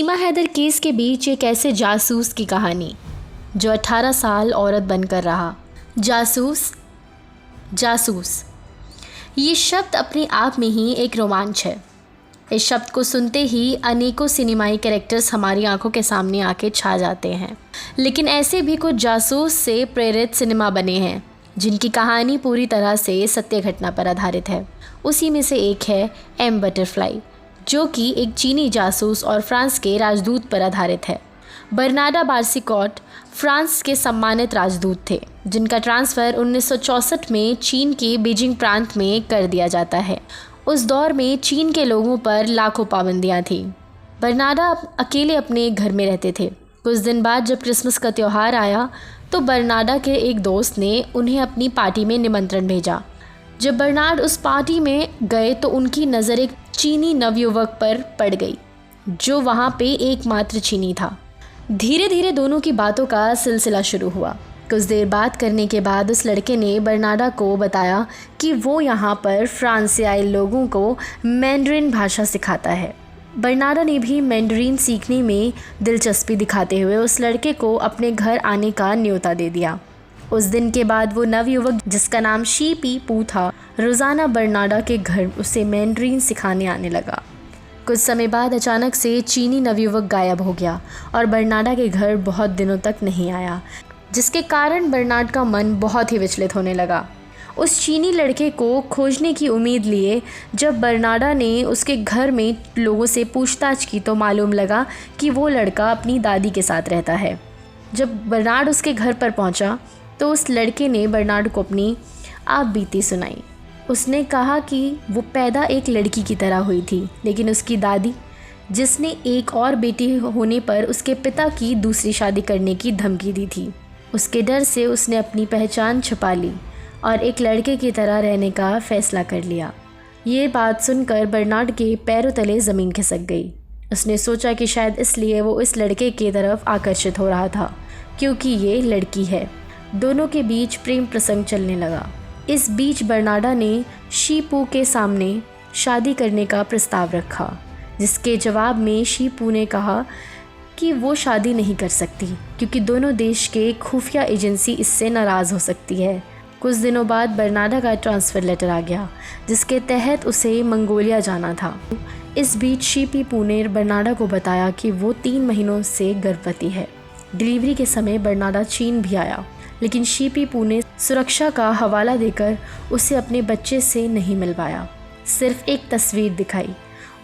सीमा Haider case के बीच एक ऐसे जासूस की कहानी जो 18 साल औरत बनकर रहा। जासूस जासूस ये शब्द अपने आप में ही एक रोमांच है। इस शब्द को सुनते ही अनेकों सिनेमाई कैरेक्टर्स हमारी आंखों के सामने आके छा जाते हैं। लेकिन ऐसे भी कुछ जासूस से प्रेरित सिनेमा बने हैं जिनकी कहानी पूरी तरह से सत्य घटना पर आधारित है। उसी में से एक है एम बटरफ्लाई, जो कि एक चीनी जासूस और फ्रांस के राजदूत पर आधारित है। बर्नाडा बार्सिकॉट फ्रांस के सम्मानित राजदूत थे जिनका ट्रांसफ़र 1964 में चीन के बीजिंग प्रांत में कर दिया जाता है। उस दौर में चीन के लोगों पर लाखों पाबंदियां थीं। बर्नाडा अकेले अपने एक घर में रहते थे। कुछ दिन बाद जब क्रिसमस का त्यौहार आया तो बर्नाडा के एक दोस्त ने उन्हें अपनी पार्टी में निमंत्रण भेजा। जब बर्नार्ड उस पार्टी में गए तो उनकी नज़र एक चीनी नवयुवक पर पड़ गई जो वहाँ पे एकमात्र चीनी था। धीरे धीरे दोनों की बातों का सिलसिला शुरू हुआ। कुछ देर बात करने के बाद उस लड़के ने बर्नाडा को बताया कि वो यहाँ पर फ्रांस से आए लोगों को मैंडरिन भाषा सिखाता है। बर्नाडा ने भी मैंडरिन सीखने में दिलचस्पी दिखाते हुए उस लड़के को अपने घर आने का न्योता दे दिया। उस दिन के बाद वो नवयुवक, जिसका नाम शी पी पू था, रोज़ाना बर्नाडा के घर उसे मैंडरिन सिखाने आने लगा। कुछ समय बाद अचानक से चीनी नवयुवक गायब हो गया और बर्नाडा के घर बहुत दिनों तक नहीं आया, जिसके कारण बर्नार्ड का मन बहुत ही विचलित होने लगा। उस चीनी लड़के को खोजने की उम्मीद लिए जब बर्नाडा ने उसके घर में लोगों से पूछताछ की तो मालूम लगा कि वो लड़का अपनी दादी के साथ रहता है। जब बर्नार्ड उसके घर पर पहुंचा तो उस लड़के ने बर्नार्ड को अपनी आप बीती सुनाई। उसने कहा कि वो पैदा एक लड़की की तरह हुई थी, लेकिन उसकी दादी, जिसने एक और बेटी होने पर उसके पिता की दूसरी शादी करने की धमकी दी थी, उसके डर से उसने अपनी पहचान छुपा ली और एक लड़के की तरह रहने का फ़ैसला कर लिया। ये बात सुनकर बर्नार्ड के पैरों तले ज़मीन खिसक गई। उसने सोचा कि शायद इसलिए वो इस लड़के की तरफ आकर्षित हो रहा था क्योंकि ये लड़की है। दोनों के बीच प्रेम प्रसंग चलने लगा। इस बीच बर्नाडा ने शी पू के सामने शादी करने का प्रस्ताव रखा, जिसके जवाब में शी पू ने कहा कि वो शादी नहीं कर सकती क्योंकि दोनों देश के खुफिया एजेंसी इससे नाराज़ हो सकती है। कुछ दिनों बाद बर्नाडा का ट्रांसफ़र लेटर आ गया जिसके तहत उसे मंगोलिया जाना था। इस बीच शी पी पू ने बर्नाडा को बताया कि वो 3 महीनों से गर्भवती है। डिलीवरी के समय बर्नाडा चीन भी आया, लेकिन शी पी पू ने सुरक्षा का हवाला देकर उसे अपने बच्चे से नहीं मिलवाया, सिर्फ एक तस्वीर दिखाई।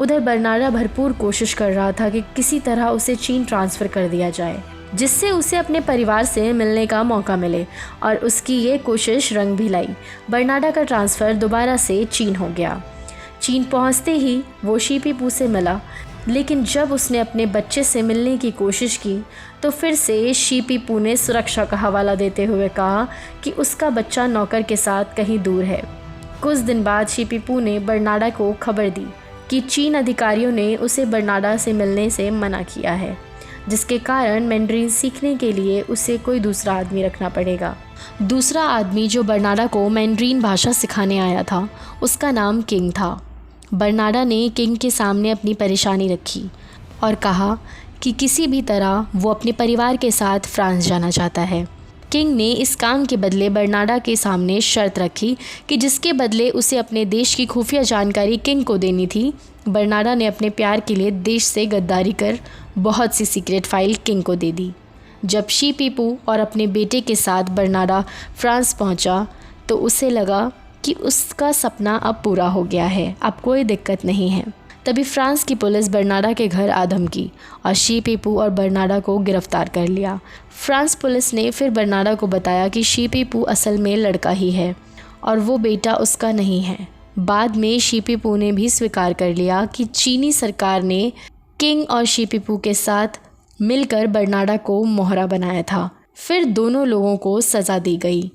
उधर बर्नाडा भरपूर कोशिश कर रहा था कि किसी तरह उसे चीन ट्रांसफ़र कर दिया जाए जिससे उसे अपने परिवार से मिलने का मौका मिले, और उसकी ये कोशिश रंग भी लाई। बर्नाडा का ट्रांसफ़र दोबारा से चीन हो गया। चीन पहुंचते ही वो शी पी पू से मिला, लेकिन जब उसने अपने बच्चे से मिलने की कोशिश की तो फिर से शी पी पू ने सुरक्षा का हवाला देते हुए कहा कि उसका बच्चा नौकर के साथ कहीं दूर है। कुछ दिन बाद शी पी पू ने बर्नाडा को खबर दी कि चीन अधिकारियों ने उसे बर्नाडा से मिलने से मना किया है, जिसके कारण मैंडरिन सीखने के लिए उसे कोई दूसरा आदमी रखना पड़ेगा। दूसरा आदमी जो बर्नाडा को मैंडरिन भाषा सिखाने आया था उसका नाम किंग था। बर्नाडा ने किंग के सामने अपनी परेशानी रखी और कहा कि किसी भी तरह वो अपने परिवार के साथ फ्रांस जाना चाहता है। किंग ने इस काम के बदले बर्नाडा के सामने शर्त रखी कि जिसके बदले उसे अपने देश की खुफिया जानकारी किंग को देनी थी। बर्नाडा ने अपने प्यार के लिए देश से गद्दारी कर बहुत सी सीक्रेट फाइल किंग को दे दी। जब शी पी पू और अपने बेटे के साथ बर्नाडा फ्रांस पहुंचा तो उसे लगा कि उसका सपना अब पूरा हो गया है, अब कोई दिक्कत नहीं है। तभी फ्रांस की पुलिस बर्नाडा के घर आ धमकी और शी पी पू और बर्नाडा को गिरफ्तार कर लिया। फ्रांस पुलिस ने फिर बर्नाडा को बताया कि शी पी पू असल में लड़का ही है और वो बेटा उसका नहीं है। बाद में शी पी पू ने भी स्वीकार कर लिया कि चीनी सरकार ने किंग और शी पी पू के साथ मिलकर बर्नाडा को मोहरा बनाया था। फिर दोनों लोगों को सज़ा दी गई।